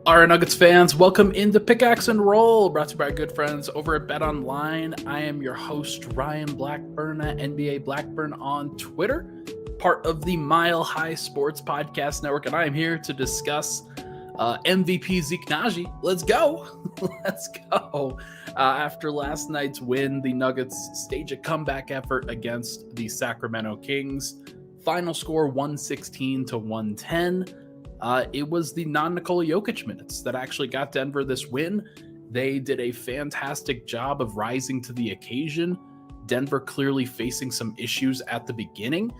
All right, Nuggets fans, welcome into Pickaxe and Roll, brought to you by our good friends over at BetOnline. I am your host, Ryan Blackburn at NBA Blackburn on Twitter, part of the Mile High Sports Podcast Network, and I am here to discuss MVP Zeke Nnaji. Let's go. Let's go. After last night's win, the Nuggets stage a comeback effort against the Sacramento Kings. Final score 116-110. It was the non-Nikola Jokic minutes that actually got Denver this win. They did a fantastic job of rising to the occasion. Denver clearly facing some issues at the beginning,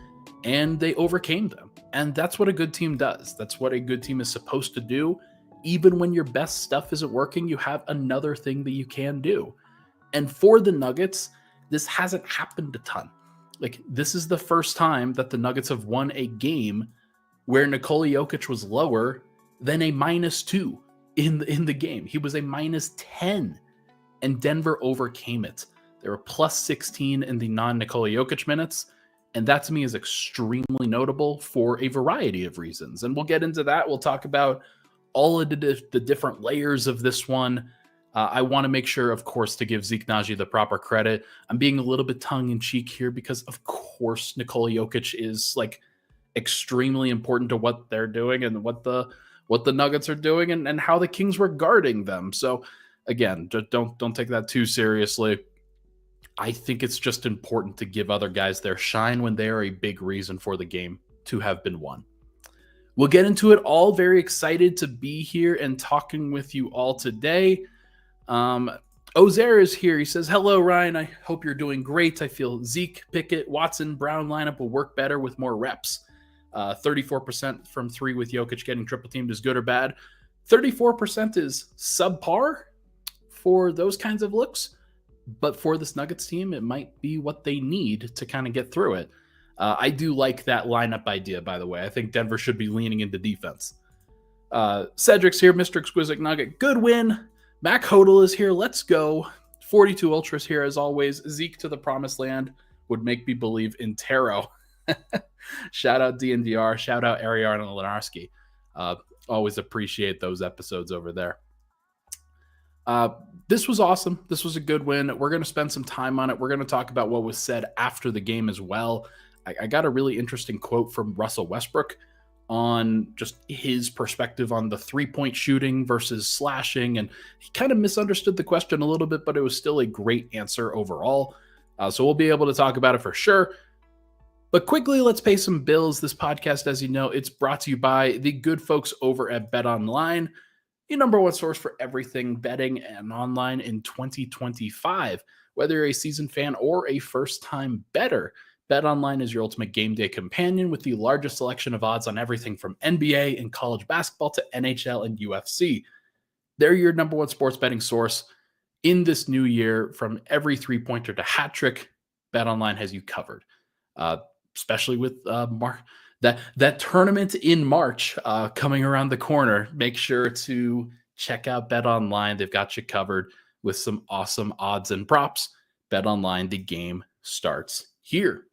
and they overcame them. And that's what a good team does. That's what a good team is supposed to do. Even when your best stuff isn't working, you have another thing that you can do. And for the Nuggets, this hasn't happened a ton. Like, this is the first time that the Nuggets have won a game where Nikola Jokic was lower than a -2 in the game. He was a -10, and Denver overcame it. They were +16 in the non-Nikola Jokic minutes, and that to me is extremely notable for a variety of reasons. And we'll get into that. We'll talk about all of the different layers of this one. I want to make sure, of course, to give Zeke Nnaji the proper credit. I'm being a little bit tongue-in-cheek here because, of course, Nikola Jokic is like extremely important to what they're doing and what the Nuggets are doing and how the Kings were guarding them. So again, don't take that too seriously. I think it's just important to give other guys their shine when they are a big reason for the game to have been won. We'll get into it all. Very excited to be here and talking with you all today. Ozair is here. He says, hello, Ryan. I hope you're doing great. I feel Zeke, Pickett, Watson, Brown lineup will work better with more reps. 34% from three with Jokic getting triple teamed is good or bad. 34% is subpar for those kinds of looks, but for this Nuggets team, it might be what they need to kind of get through it. I do like that lineup idea, by the way. I think Denver should be leaning into defense. Cedric's here, Mr. Exquisite Nugget. Good win. Mac Hodel is here. Let's go. 42 Ultras here as always. Zeke to the promised land would make me believe in Taro. Shout out DNVR. Shout out Ariana Lenarski. Always appreciate those episodes over there. This was awesome. This was a good win. We're going to spend some time on it. We're going to talk about what was said after the game as well. I got a really interesting quote from Russell Westbrook on just his perspective on the three-point shooting versus slashing. And he kind of misunderstood the question a little bit, but it was still a great answer overall. So we'll be able to talk about it for sure. But quickly, let's pay some bills. This podcast, as you know, it's brought to you by the good folks over at BetOnline, your number one source for everything betting and online in 2025. Whether you're a seasoned fan or a first-time bettor, BetOnline is your ultimate game day companion with the largest selection of odds on everything from NBA and college basketball to NHL and UFC. They're your number one sports betting source in this new year. From every three-pointer to hat trick, BetOnline has you covered. Especially with that tournament in March coming around the corner. Make sure to check out BetOnline. They've got you covered with some awesome odds and props. BetOnline, the game starts here.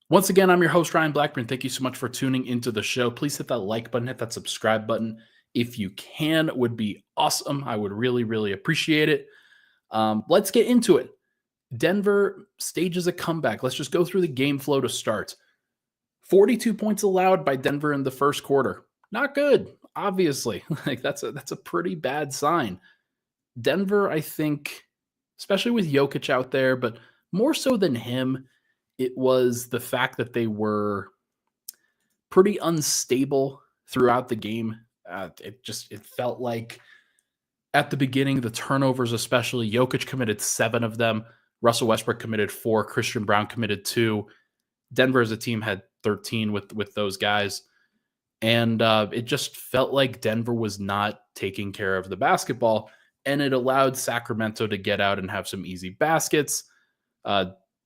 Once again, I'm your host, Ryan Blackburn. Thank you so much for tuning into the show. Please hit that like button, hit that subscribe button. If you can, it would be awesome. I would really, really appreciate it. Let's get into it. Denver stages a comeback. Let's just go through the game flow to start. 42 points allowed by Denver in the first quarter. Not good, obviously. Like that's a pretty bad sign. Denver, I think, especially with Jokic out there, but more so than him, it was the fact that they were pretty unstable throughout the game. It felt like at the beginning, the turnovers, especially Jokic committed 7 of them. Russell Westbrook committed 4. Christian Brown committed 2. Denver as a team had 13 with those guys. And it just felt like Denver was not taking care of the basketball, and it allowed Sacramento to get out and have some easy baskets.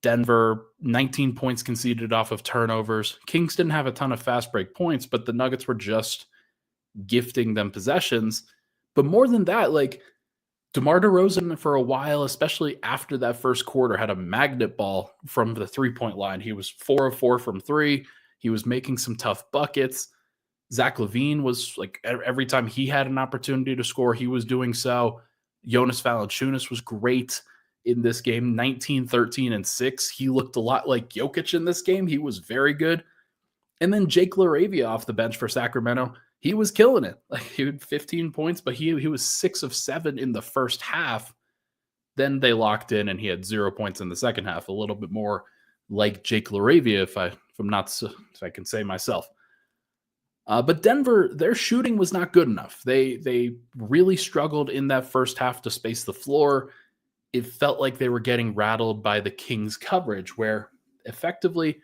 Denver, 19 points conceded off of turnovers. Kings didn't have a ton of fast break points, but the Nuggets were just gifting them possessions. But more than that, like DeMar DeRozan for a while, especially after that first quarter, had a magnet ball from the three-point line. He was 4 of 4 from 3. He was making some tough buckets. Zach LaVine was like every time he had an opportunity to score, he was doing so. Jonas Valanciunas was great in this game, 19, 13, and 6. He looked a lot like Jokic in this game. He was very good. And then Jake LaRavia off the bench for Sacramento, he was killing it. Like he had 15 points, but he was 6 of 7 in the first half. Then they locked in and he had 0 points in the second half, a little bit more like Jake LaRavia, if I can say myself. But Denver, their shooting was not good enough. They really struggled in that first half to space the floor. It felt like they were getting rattled by the Kings' coverage, where effectively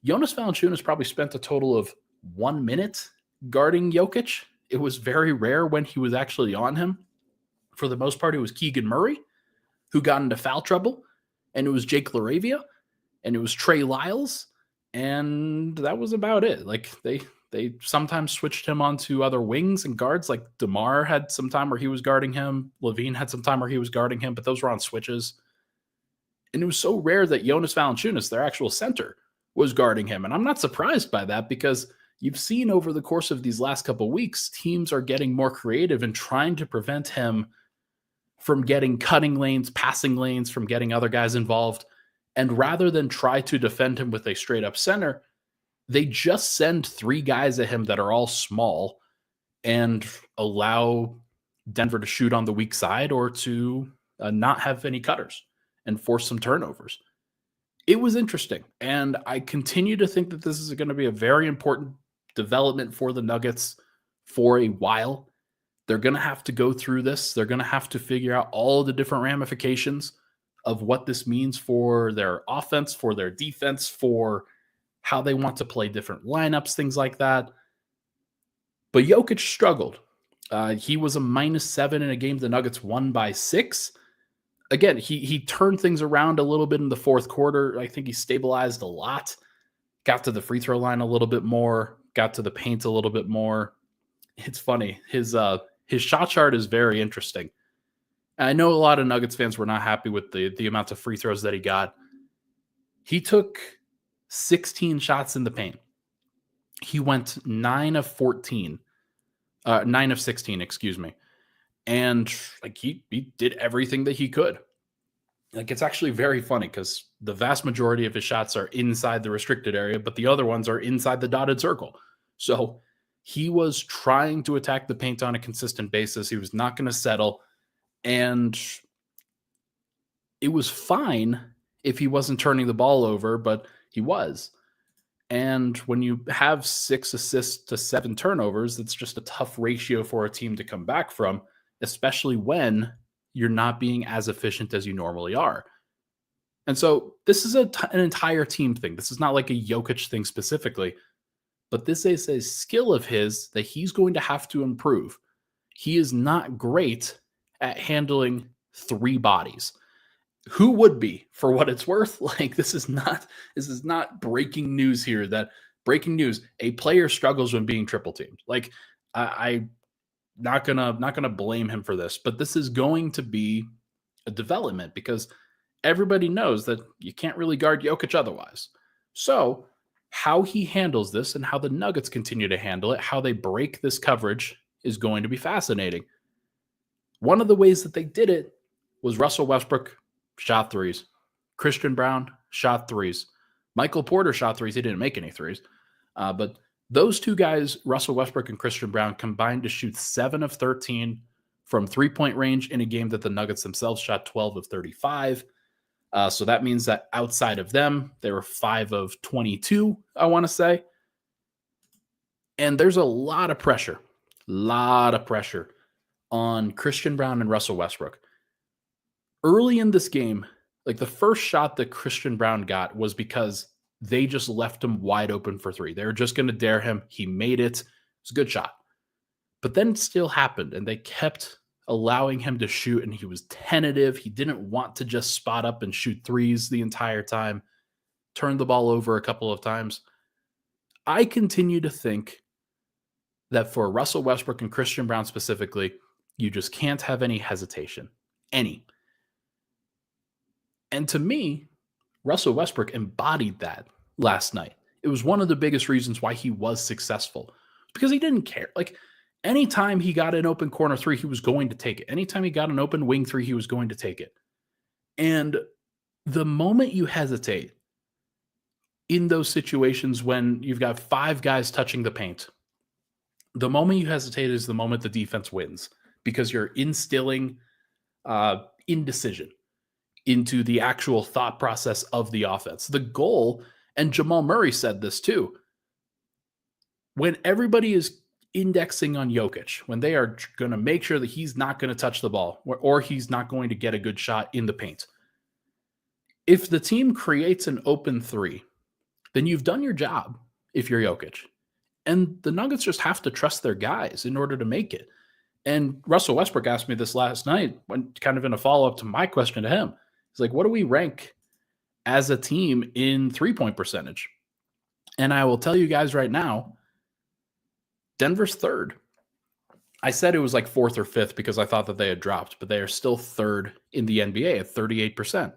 Jonas Valanciunas probably spent a total of 1 minute guarding Jokic. It was very rare when he was actually on him. For the most part, it was Keegan Murray who got into foul trouble, and it was Jake LaRavia, and it was Trey Lyles, and that was about it. Like they sometimes switched him onto other wings and guards. Like DeMar had some time where he was guarding him. LaVine had some time where he was guarding him, but those were on switches. And it was so rare that Jonas Valanciunas, their actual center, was guarding him. And I'm not surprised by that because you've seen over the course of these last couple of weeks, teams are getting more creative and trying to prevent him from getting cutting lanes, passing lanes, from getting other guys involved. And rather than try to defend him with a straight up center, they just send 3 guys at him that are all small and allow Denver to shoot on the weak side or to not have any cutters and force some turnovers. It was interesting. And I continue to think that this is going to be a very important development for the Nuggets for a while. They're going to have to go through this. They're going to have to figure out all the different ramifications of what this means for their offense, for their defense, for how they want to play different lineups, things like that. But Jokic struggled. He was a -7 in a game the Nuggets won by 6. Again, he turned things around a little bit in the fourth quarter. I think he stabilized a lot, got to the free throw line a little bit more, got to the paint a little bit more. It's funny. His shot chart is very interesting. And I know a lot of Nuggets fans were not happy with the amount of free throws that he got. He took 16 shots in the paint. He went 9 of 14, 9 of 16, excuse me. And like he did everything that he could. Like it's actually very funny because the vast majority of his shots are inside the restricted area, but the other ones are inside the dotted circle. So he was trying to attack the paint on a consistent basis. He was not going to settle. And it was fine if he wasn't turning the ball over, but he was. And when you have 6 assists to 7 turnovers, it's just a tough ratio for a team to come back from, especially when you're not being as efficient as you normally are. And so this is an entire team thing. This is not like a Jokic thing specifically, but this is a skill of his that he's going to have to improve. He is not great at handling 3 bodies. Who would be, for what it's worth? Like this is not breaking news here. That breaking news, a player struggles when being triple teamed. Like I'm not gonna blame him for this, but this is going to be a development because everybody knows that you can't really guard Jokic otherwise. So how he handles this and how the Nuggets continue to handle it, how they break this coverage is going to be fascinating. One of the ways that they did it was Russell Westbrook shot threes. Christian Brown shot threes. Michael Porter shot threes. He didn't make any threes. But those 2 guys, Russell Westbrook and Christian Brown, combined to shoot 7 of 13 from 3-point range in a game that the Nuggets themselves shot 12 of 35. So that means that outside of them, they were 5 of 22, I want to say. And there's a lot of pressure on Christian Brown and Russell Westbrook. Early in this game, like the first shot that Christian Brown got was because they just left him wide open for 3. They were just going to dare him. He made it. It was a good shot. But then it still happened, and they kept allowing him to shoot, and he was tentative. He didn't want to just spot up and shoot threes the entire time. Turned the ball over a couple of times. I continue to think that for Russell Westbrook and Christian Brown specifically, you just can't have any hesitation. Any. And to me, Russell Westbrook embodied that last night. It was one of the biggest reasons why he was successful. because he didn't care. Like, anytime he got an open corner three, he was going to take it. Anytime he got an open wing three, he was going to take it. And the moment you hesitate in those situations when you've got 5 guys touching the paint, the moment you hesitate is the moment the defense wins, because you're instilling indecision into the actual thought process of the offense. The goal, and Jamal Murray said this too, when everybody is indexing on Jokic, when they are going to make sure that he's not going to touch the ball or he's not going to get a good shot in the paint, if the team creates an open three, then you've done your job if you're Jokic. And the Nuggets just have to trust their guys in order to make it. And Russell Westbrook asked me this last night, when kind of in a follow-up to my question to him. He's like, what do we rank as a team in three-point percentage? And I will tell you guys right now, Denver's third. I said it was like fourth or fifth because I thought that they had dropped, but they are still third in the NBA at 38%.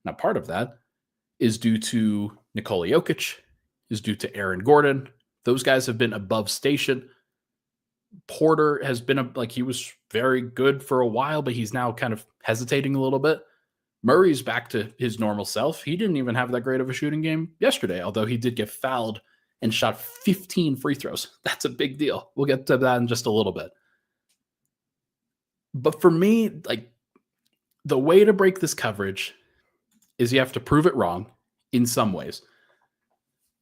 Now, part of that is due to Nikola Jokic, is due to Aaron Gordon. Those guys have been above station. Porter has been he was very good for a while, but he's now kind of hesitating a little bit. Murray's back to his normal self. He didn't even have that great of a shooting game yesterday, although he did get fouled and shot 15 free throws. That's a big deal. We'll get to that in just a little bit. But for me, the way to break this coverage is you have to prove it wrong in some ways.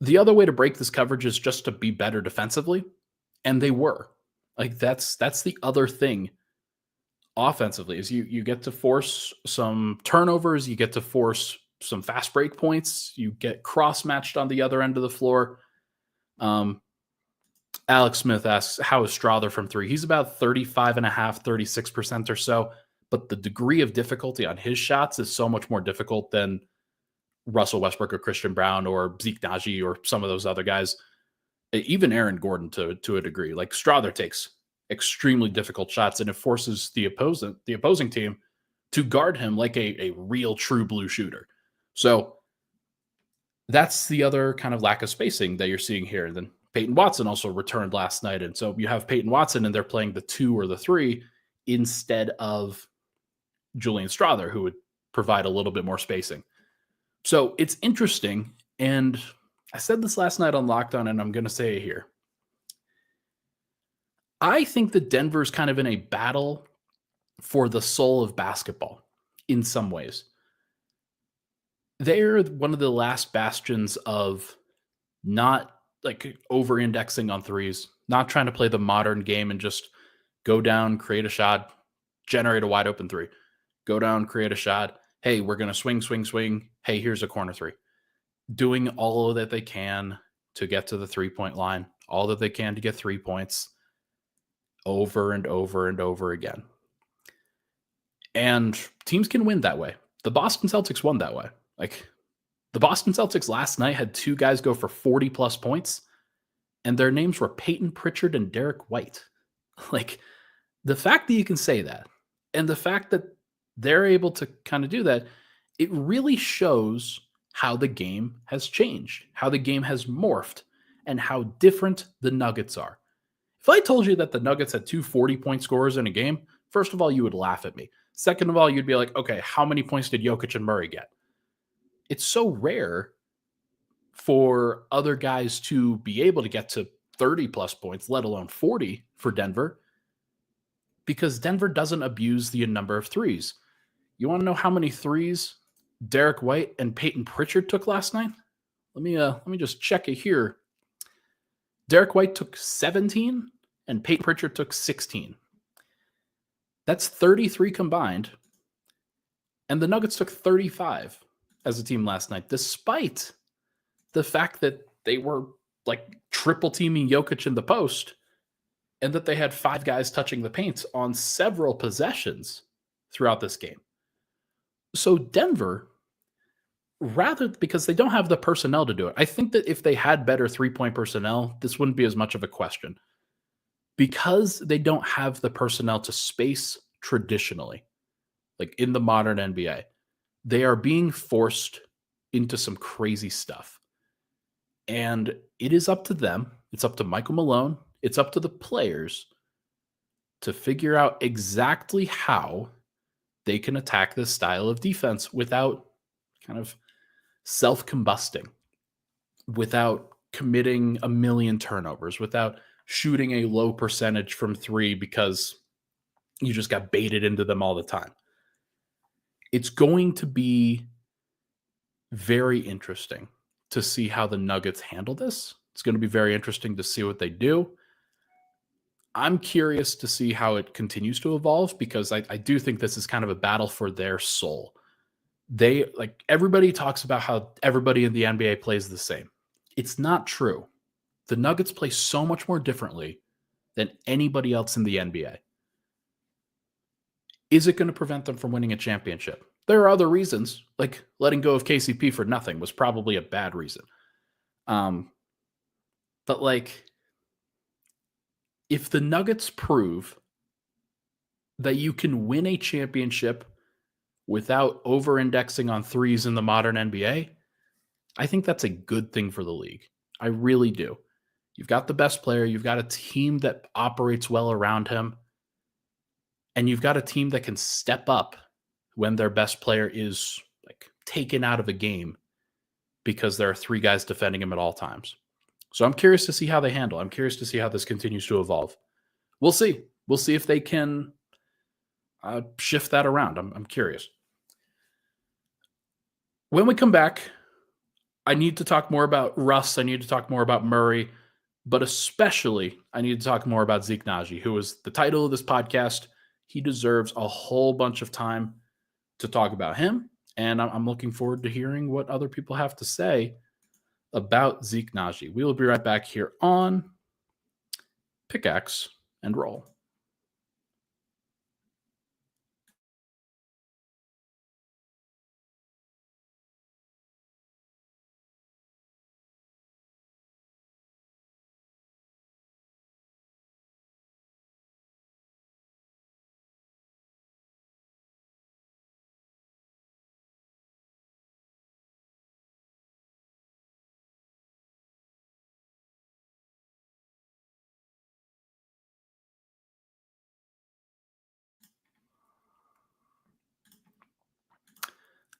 The other way to break this coverage is just to be better defensively, and they were. That's the other thing offensively, is you get to force some turnovers, you get to force some fast break points, you get cross-matched on the other end of the floor. Alex Smith asks, how is Strother from three? He's about 35.5%, 36% or so, but the degree of difficulty on his shots is so much more difficult than Russell Westbrook or Christian Brown or Zeke Nnaji or some of those other guys. Even Aaron Gordon to a degree. Strother takes extremely difficult shots, and it forces the opposing team to guard him like a real true blue shooter. So that's the other kind of lack of spacing that you're seeing here. And then Peyton Watson also returned last night, and so you have Peyton Watson and they're playing the 2 or the 3 instead of Julian Strother, who would provide a little bit more spacing. So it's interesting, and I said this last night on Lockdown, and I'm going to say it here. I think that Denver's kind of in a battle for the soul of basketball in some ways. They're one of the last bastions of not over-indexing on threes, not trying to play the modern game and just go down, create a shot, generate a wide open three. Go down, create a shot. Hey, we're going to swing, swing, swing. Hey, here's a corner three. Doing all that they can to get to the 3-point line, all that they can to get 3 points over and over and over again. And teams can win that way. The Boston Celtics won that way. The Boston Celtics last night had 2 guys go for 40-plus points, and their names were Peyton Pritchard and Derek White. The fact that you can say that, and the fact that they're able to kind of do that, it really shows how the game has changed, how the game has morphed, and how different the Nuggets are. If I told you that the Nuggets had 2 40-point scorers in a game, first of all, you would laugh at me. Second of all, you'd be like, okay, how many points did Jokic and Murray get? It's so rare for other guys to be able to get to 30-plus points, let alone 40 for Denver, because Denver doesn't abuse the number of threes. You want to know how many threes Derek White and Peyton Pritchard took last night? Let me just check it here. Derek White took 17 and Peyton Pritchard took 16. That's 33 combined. And the Nuggets took 35 as a team last night, despite the fact that they were triple teaming Jokic in the post and that they had 5 guys touching the paint on several possessions throughout this game. So Denver, because they don't have the personnel to do it. I think that if they had better 3-point personnel, this wouldn't be as much of a question. Because they don't have the personnel to space traditionally, in the modern NBA, they are being forced into some crazy stuff. And it is up to them. It's up to Michael Malone. It's up to the players to figure out exactly how they can attack this style of defense without kind of self-combusting, without committing a million turnovers, without shooting a low percentage from three because you just got baited into them all the time. It's going to be very interesting to see how the Nuggets handle this. It's going to be very interesting to see what they do. I'm curious to see how it continues to evolve because I do think this is kind of a battle for their soul. Everybody talks about how everybody in the NBA plays the same. It's not true. The Nuggets play so much more differently than anybody else in the NBA. Is it going to prevent them from winning a championship? There are other reasons, like letting go of KCP for nothing was probably a bad reason. But like, if the Nuggets prove that you can win a championship without over-indexing on threes in the modern NBA, I think that's a good thing for the league. I really do. You've got the best player. You've got a team that operates well around him. And you've got a team that can step up when their best player is like taken out of a game because there are three guys defending him at all times. So I'm curious to see how they handle. I'm curious to see how this continues to evolve. We'll see. We'll see if they can shift that around. I'm curious. When we come back, I need to talk more about Russ. I need to talk more about Murray, but especially I need to talk more about Zeke Nnaji, who is the title of this podcast. He deserves a whole bunch of time to talk about him, and I'm looking forward to hearing what other people have to say about Zeke Nnaji. We will be right back here on Pickaxe and Roll.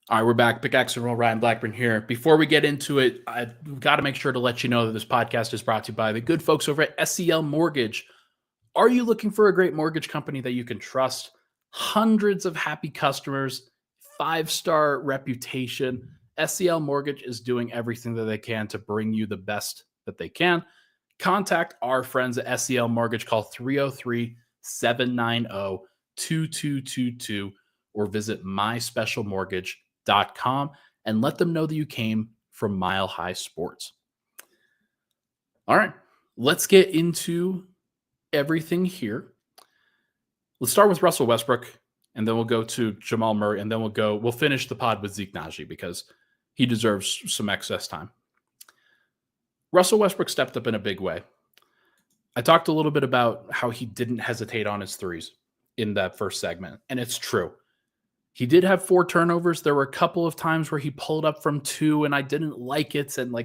All right, we're back. Pickaxe and Roll, Ryan Blackburn here. Before we get into it, I've got to make sure to let you know that this podcast is brought to you by the good folks over at SEL Mortgage. Are you looking for a great mortgage company that you can trust? Hundreds of happy customers, 5-star reputation. SEL Mortgage is doing everything that they can to bring you the best that they can. Contact our friends at SEL Mortgage. Call 303-790-2222 or visit myspecialmortgage.com and let them know that you came from Mile High Sports. All right, let's get into everything here. Let's start with Russell Westbrook, and then we'll go to Jamal Murray, and then we'll finish the pod with Zeke Nnaji because he deserves some excess time. Russell Westbrook stepped up in a big way. I talked a little bit about how he didn't hesitate on his threes in that first segment, and it's true. He did have 4 turnovers. There were a couple of times where he pulled up from 2, and I didn't like it. And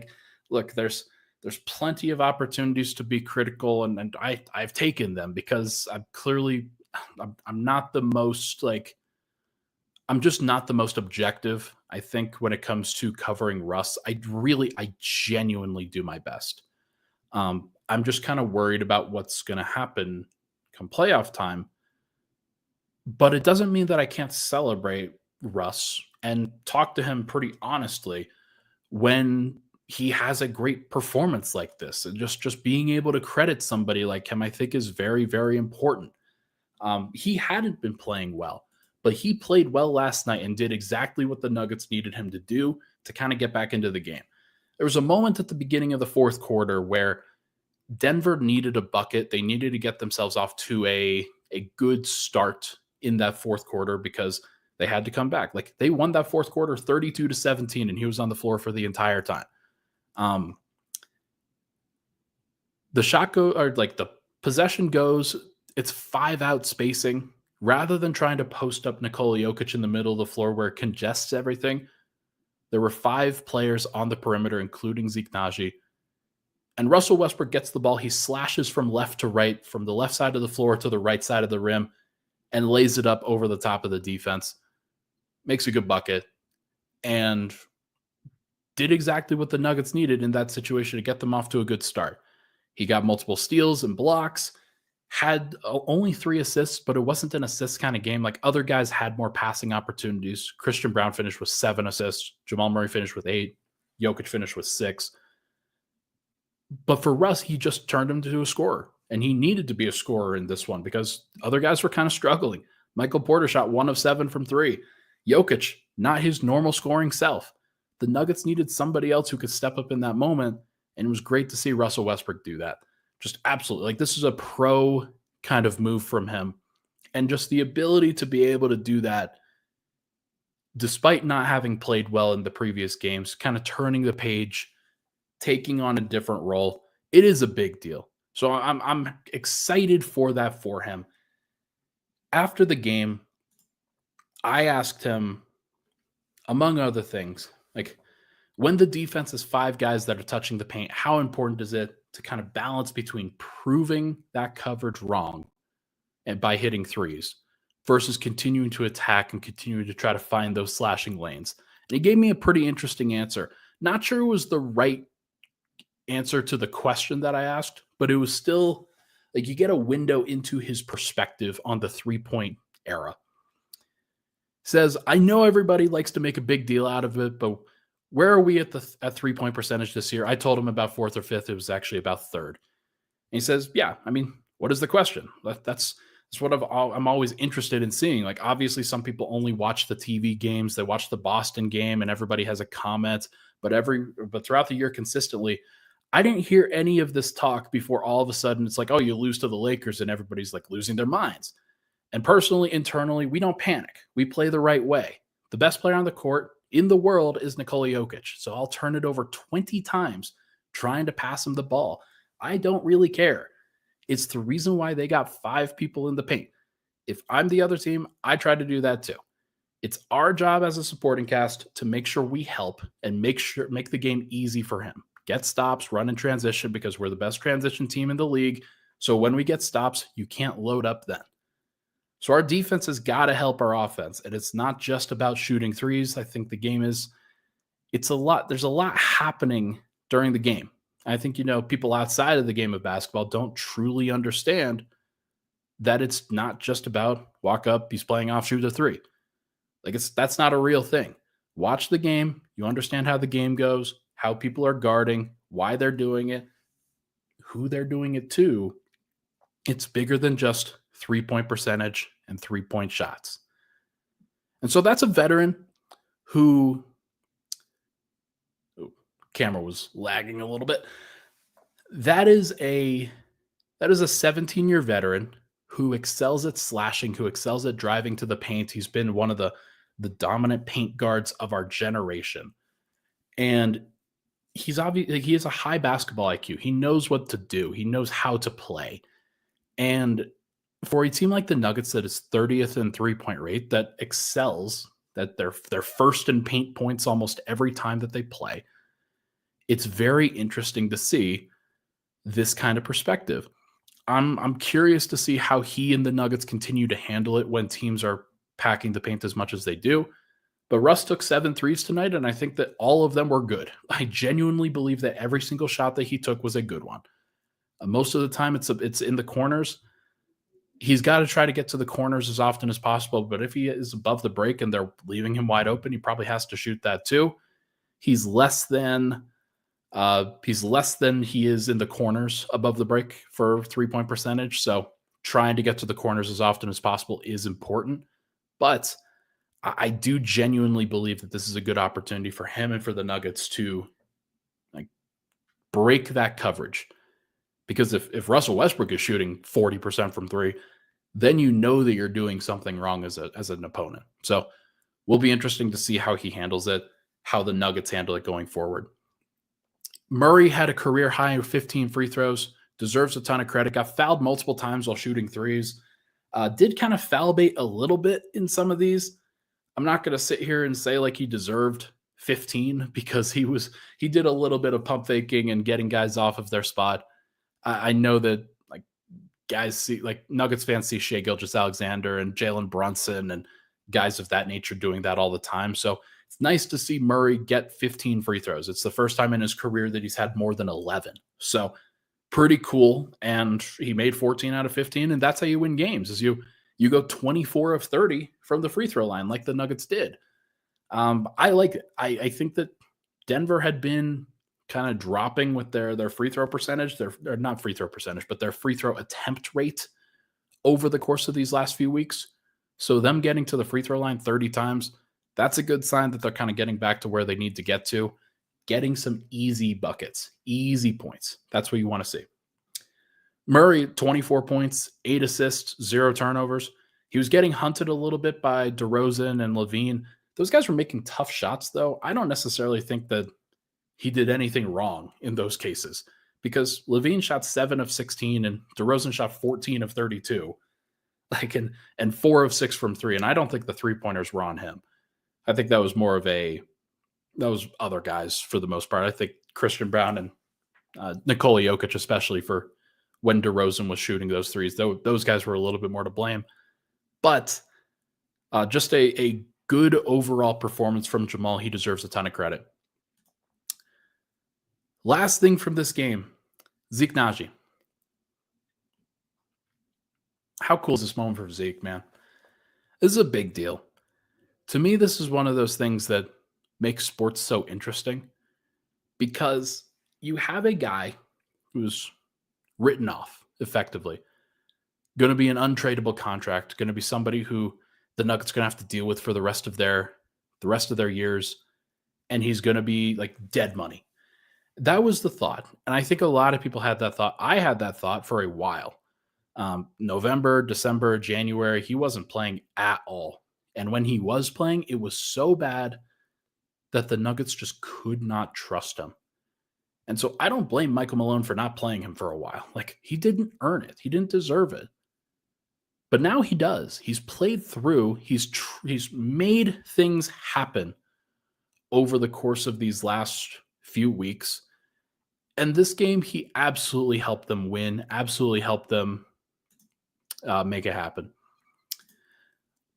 look, there's plenty of opportunities to be critical, and I've taken them because I'm not the most I'm just not the most objective. I think when it comes to covering Russ, I genuinely do my best. I'm just kind of worried about what's going to happen come playoff time. But it doesn't mean that I can't celebrate Russ and talk to him pretty honestly when he has a great performance like this. And just being able to credit somebody like him, I think is very, very important. He hadn't been playing well, but he played well last night and did exactly what the Nuggets needed him to do to kind of get back into the game. There was a moment at the beginning of the fourth quarter where Denver needed a bucket. They needed to get themselves off to a good start in that fourth quarter because they had to come back. Like, they won that fourth quarter 32-17, and he was on the floor for the entire time. The possession goes, it's 5-out spacing. Rather than trying to post up Nikola Jokic in the middle of the floor where it congests everything, there were 5 players on the perimeter, including Zeke Nnaji. And Russell Westbrook gets the ball. He slashes from left to right, from the left side of the floor to the right side of the rim, and lays it up over the top of the defense. Makes a good bucket and did exactly what the Nuggets needed in that situation to get them off to a good start. He got multiple steals and blocks, had only 3 assists, but it wasn't an assist kind of game. Like other guys had more passing opportunities. Christian Brown finished with 7 assists. Jamal Murray finished with 8. Jokic finished with 6. But for Russ, he just turned him into a scorer. And he needed to be a scorer in this one because other guys were kind of struggling. Michael Porter shot 1 of 7 from 3. Jokic, not his normal scoring self. The Nuggets needed somebody else who could step up in that moment. And it was great to see Russell Westbrook do that. Just absolutely. Like this is a pro kind of move from him. And just the ability to be able to do that despite not having played well in the previous games, kind of turning the page, taking on a different role. It is a big deal. So I'm excited for that for him. After the game, I asked him, among other things, like when the defense is 5 guys that are touching the paint, how important is it to kind of balance between proving that coverage wrong and by hitting threes versus continuing to attack and continuing to try to find those slashing lanes? And he gave me a pretty interesting answer. Not sure it was the right answer to the question that I asked, but it was still like you get a window into his perspective on the 3-point era. Says, I know everybody likes to make a big deal out of it, but where are we at 3-point percentage this year? I told him about 4th or 5th. It was actually about 3rd. And he says, yeah, I mean, what is the question? That's what I'm always interested in seeing. Like, obviously, some people only watch the TV games. They watch the Boston game and everybody has a comment. But throughout the year consistently, I didn't hear any of this talk before all of a sudden it's like, oh, you lose to the Lakers and everybody's like losing their minds. And personally, internally, we don't panic. We play the right way. The best player on the court in the world is Nikola Jokic. So I'll turn it over 20 times trying to pass him the ball. I don't really care. It's the reason why they got 5 people in the paint. If I'm the other team, I try to do that too. It's our job as a supporting cast to make sure we help and make the game easy for him. Get stops, run in transition because we're the best transition team in the league. So when we get stops, you can't load up then. So our defense has got to help our offense. And it's not just about shooting threes. I think the game there's a lot happening during the game. I think, people outside of the game of basketball don't truly understand that it's not just about walk up, he's playing off, shoot a 3. Like that's not a real thing. Watch the game. You understand how the game goes, how people are guarding, why they're doing it, who they're doing it to. It's bigger than just 3-point percentage and 3-point shots. And so that's a veteran who, camera was lagging a little bit. That is a 17-year veteran who excels at slashing, who excels at driving to the paint. He's been one of the dominant paint guards of our generation. And he has a high basketball IQ. He knows what to do. He knows how to play. And for a team like the Nuggets that is 30th in 3-point rate, that excels, that they're first in paint points almost every time that they play, it's very interesting to see this kind of perspective. I'm curious to see how he and the Nuggets continue to handle it when teams are packing the paint as much as they do. But Russ took 7 threes tonight, and I think that all of them were good. I genuinely believe that every single shot that he took was a good one. Most of the time, it's in the corners. He's got to try to get to the corners as often as possible. But if he is above the break and they're leaving him wide open, he probably has to shoot that too. He's less than he is in the corners above the break for 3-point percentage. So trying to get to the corners as often as possible is important. But I do genuinely believe that this is a good opportunity for him and for the Nuggets to break that coverage. Because if Russell Westbrook is shooting 40% from 3, then you know that you're doing something wrong as an opponent. So will be interesting to see how he handles it, how the Nuggets handle it going forward. Murray had a career high of 15 free throws, deserves a ton of credit, got fouled multiple times while shooting threes, did kind of foul bait a little bit in some of these. I'm not going to sit here and say like he deserved 15 because he did a little bit of pump faking and getting guys off of their spot. I know that like guys see like Nuggets fans see Shai Gilgeous-Alexander and Jalen Brunson and guys of that nature doing that all the time. So it's nice to see Murray get 15 free throws. It's the first time in his career that he's had more than 11. So pretty cool. And he made 14 out of 15. And that's how you win games is you go 24 of 30 from the free throw line like the Nuggets did. I like it. I think that Denver had been kind of dropping with their free throw percentage, their not free throw percentage, but their free throw attempt rate over the course of these last few weeks. So them getting to the free throw line 30 times, that's a good sign that they're kind of getting back to where they need to get to, getting some easy buckets, easy points. That's what you want to see. Murray, 24 points, 8 assists, 0 turnovers. He was getting hunted a little bit by DeRozan and Levine. Those guys were making tough shots, though. I don't necessarily think that he did anything wrong in those cases because Levine shot 7 of 16 and DeRozan shot 14 of 32, and 4 of 6 from 3. And I don't think the 3-pointers were on him. I think that was those other guys for the most part. I think Christian Brown and Nikola Jokic, especially for when DeRozan was shooting those threes, those guys were a little bit more to blame. But just a good overall performance from Jamal. He deserves a ton of credit. Last thing from this game, Zeke Nnaji. How cool is this moment for Zeke, man? This is a big deal. To me, this is one of those things that makes sports so interesting because you have a guy who's written off effectively, going to be an untradeable contract, going to be somebody who the Nuggets are going to have to deal with for the rest of their years, and he's going to be like dead money. That was the thought, and I think a lot of people had that thought. I had that thought for a while. November, December, January, he wasn't playing at all. And when he was playing, it was so bad that the Nuggets just could not trust him. And so I don't blame Michael Malone for not playing him for a while. Like, he didn't earn it. He didn't deserve it. But now he does. He's played through. He's made things happen over the course of these last few weeks. And this game, he absolutely helped them win, absolutely helped them make it happen.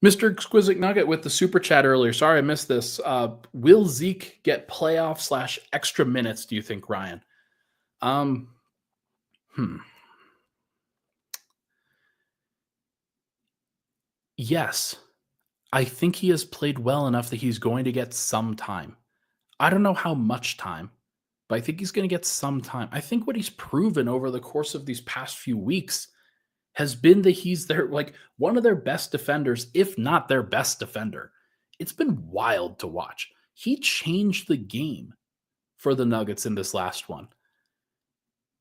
Mr. Exquisite Nugget with the super chat earlier. Sorry, I missed this. Will Zeke get playoff / extra minutes, do you think, Ryan? Yes. I think he has played well enough that he's going to get some time. I don't know how much time, but I think he's going to get some time. I think what he's proven over the course of these past few weeks has been that he's one of their best defenders, if not their best defender. It's been wild to watch. He changed the game for the Nuggets in this last one.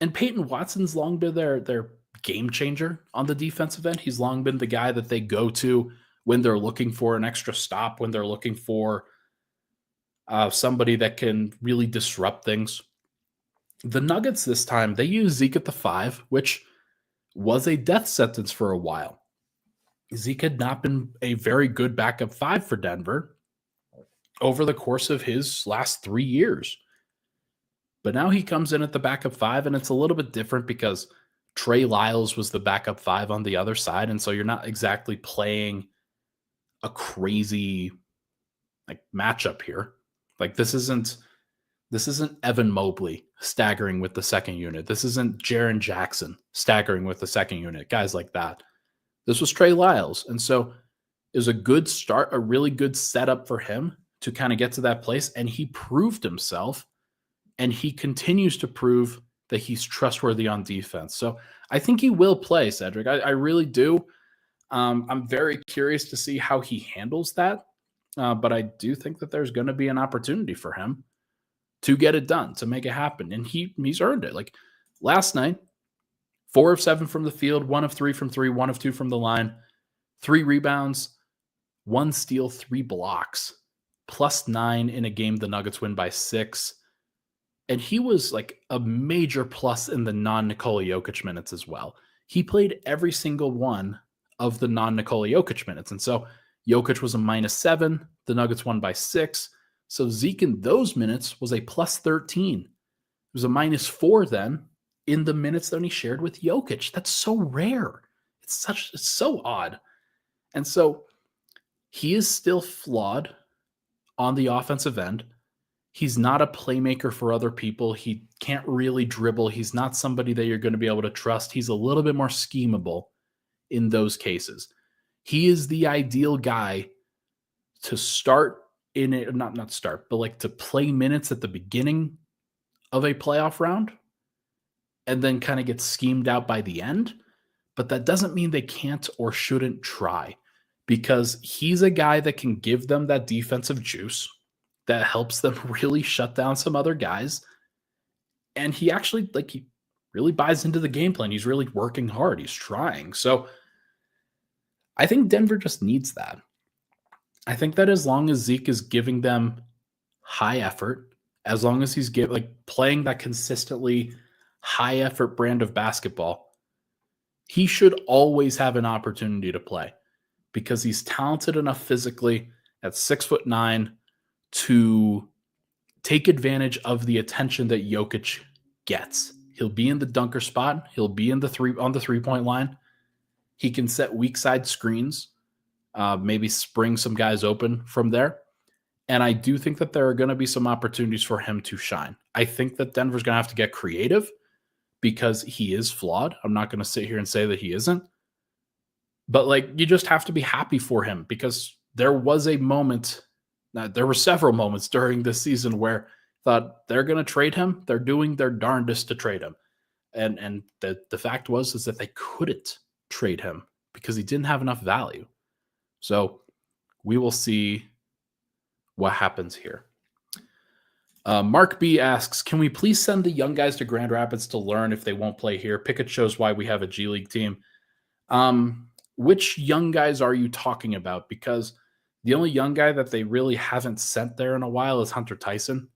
And Peyton Watson's long been their game changer on the defensive end. He's long been the guy that they go to when they're looking for an extra stop, when they're looking for somebody that can really disrupt things. The Nuggets this time, they use Zeke at the 5, which was a death sentence for a while. Zeke had not been a very good backup 5 for Denver over the course of his last 3 years. But now he comes in at the backup 5, and it's a little bit different because Trey Lyles was the backup 5 on the other side, and so you're not exactly playing a crazy matchup here. This isn't Evan Mobley staggering with the second unit. This isn't Jaren Jackson staggering with the second unit, guys like that. This was Trey Lyles. And so it was a good start, a really good setup for him to kind of get to that place. And he proved himself, and he continues to prove that he's trustworthy on defense. So I think he will play, Cedric. I really do. I'm very curious to see how he handles that. But I do think that there's going to be an opportunity for him to get it done, to make it happen. And he's earned it. Last night, 4 of 7 from the field, 1 of 3 from 3, 1 of 2 from the line, 3 rebounds, 1 steal, 3 blocks, +9 in a game the Nuggets win by 6. And he was a major plus in the non-Nikola Jokic minutes as well. He played every single one of the non-Nikola Jokic minutes. And so Jokic was a -7. The Nuggets won by 6. So Zeke in those minutes was a plus 13. It was a -4 then in the minutes that he shared with Jokic. That's so rare. It's so odd. And so he is still flawed on the offensive end. He's not a playmaker for other people. He can't really dribble. He's not somebody that you're going to be able to trust. He's a little bit more schemable in those cases. He is the ideal guy to start in it, not start, but like to play minutes at the beginning of a playoff round and then kind of get schemed out by the end. But that doesn't mean they can't or shouldn't try, because he's a guy that can give them that defensive juice that helps them really shut down some other guys. And he actually, he really buys into the game plan. He's really working hard. He's trying. So I think Denver just needs that. I think that as long as Zeke is giving them high effort, as long as he's playing that consistently high effort brand of basketball, he should always have an opportunity to play, because he's talented enough physically at 6'9" to take advantage of the attention that Jokic gets. He'll be in the dunker spot. He'll be on the 3-point line. He can set weak side screens, maybe spring some guys open from there. And I do think that there are going to be some opportunities for him to shine. I think that Denver's going to have to get creative, because he is flawed. I'm not going to sit here and say that he isn't. But you just have to be happy for him, because there was a moment, there were several moments during this season where I thought they're going to trade him. They're doing their darndest to trade him. And the fact is that they couldn't trade him because he didn't have enough value. So we will see what happens here. Mark B asks, can we please send the young guys to Grand Rapids to learn if they won't play here? Pickett shows why we have a G League team. Which young guys are you talking about? Because the only young guy that they really haven't sent there in a while is Hunter Tyson.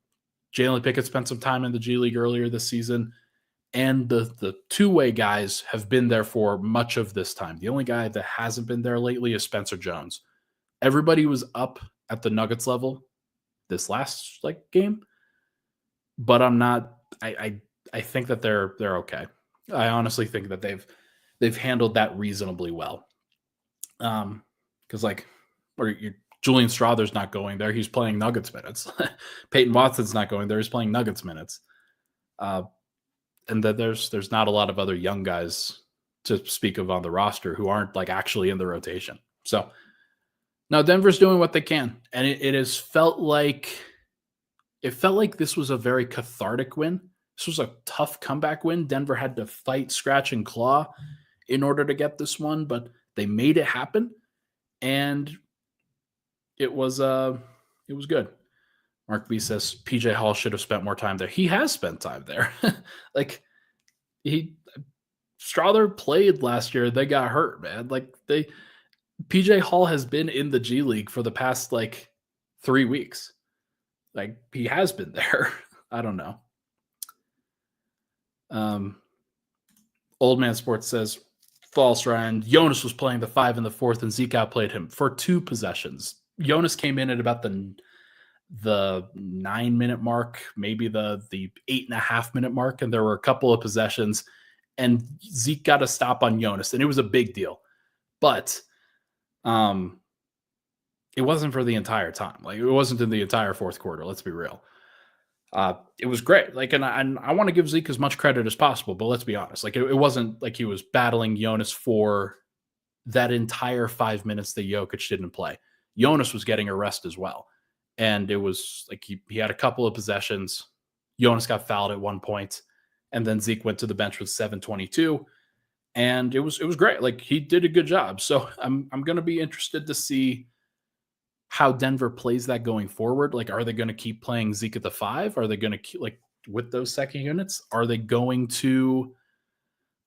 Jalen Pickett spent some time in the G League earlier this season, and the two-way guys have been there for much of this time. The only guy that hasn't been there lately is Spencer Jones. Everybody was up at the Nuggets level this last game, but I'm not. I think that they're okay. I honestly think that they've handled that reasonably well. Because Julian Strother's not going there. He's playing Nuggets minutes. Peyton Watson's not going there. He's playing Nuggets minutes. And that there's not a lot of other young guys to speak of on the roster who aren't actually in the rotation. So now Denver's doing what they can. And it has felt like this was a very cathartic win. This was a tough comeback win. Denver had to fight, scratch, and claw in order to get this one, but they made it happen. And it was good. Mark B says PJ Hall should have spent more time there. He has spent time there. Strother played last year. They got hurt, man. PJ Hall has been in the G League for the past 3 weeks. He has been there. I don't know. Old Man Sports says, false, Ryan. Jonas was playing the 5 in the 4th, and Zeke outplayed him for 2 possessions. Jonas came in at about the 9-minute mark, maybe the 8.5-minute mark, and there were a couple of possessions, and Zeke got a stop on Jonas, and it was a big deal. But it wasn't for the entire time. It wasn't in the entire 4th quarter. Let's be real. It was great. And I want to give Zeke as much credit as possible, but let's be honest. It wasn't like he was battling Jonas for that entire 5 minutes that Jokic didn't play. Jonas was getting a rest as well. And it was he had a couple of possessions. Jonas got fouled at one point, and then Zeke went to the bench with 7:22, and it was great. He did a good job. So I'm going to be interested to see how Denver plays that going forward. Are they going to keep playing Zeke at the 5? Are they going to keep with those second units? Are they going to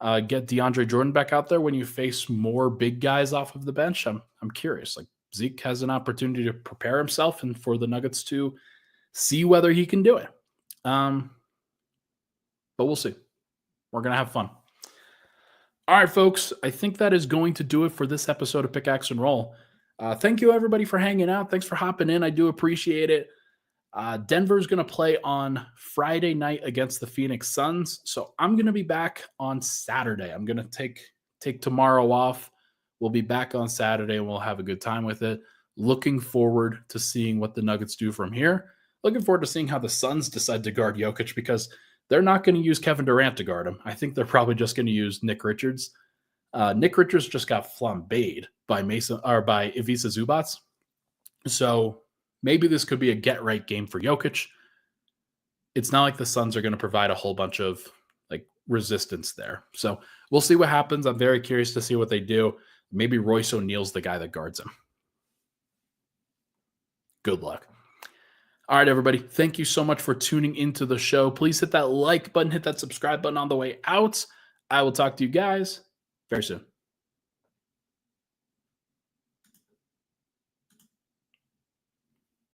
get DeAndre Jordan back out there when you face more big guys off of the bench? I'm curious. Zeke has an opportunity to prepare himself and for the Nuggets to see whether he can do it. But we'll see. We're going to have fun. All right, folks. I think that is going to do it for this episode of Pickaxe and Roll. Thank you, everybody, for hanging out. Thanks for hopping in. I do appreciate it. Denver's going to play on Friday night against the Phoenix Suns. So I'm going to be back on Saturday. I'm going to take tomorrow off. We'll be back on Saturday and we'll have a good time with it. Looking forward to seeing what the Nuggets do from here. Looking forward to seeing how the Suns decide to guard Jokic, because they're not going to use Kevin Durant to guard him. I think they're probably just going to use Nick Richards. Nick Richards just got flambéed by Ivica Zubac. So maybe this could be a get-right game for Jokic. It's not like the Suns are going to provide a whole bunch of resistance there. So we'll see what happens. I'm very curious to see what they do. Maybe Royce O'Neal's the guy that guards him. Good luck. All right, everybody. Thank you so much for tuning into the show. Please hit that like button, hit that subscribe button on the way out. I will talk to you guys very soon.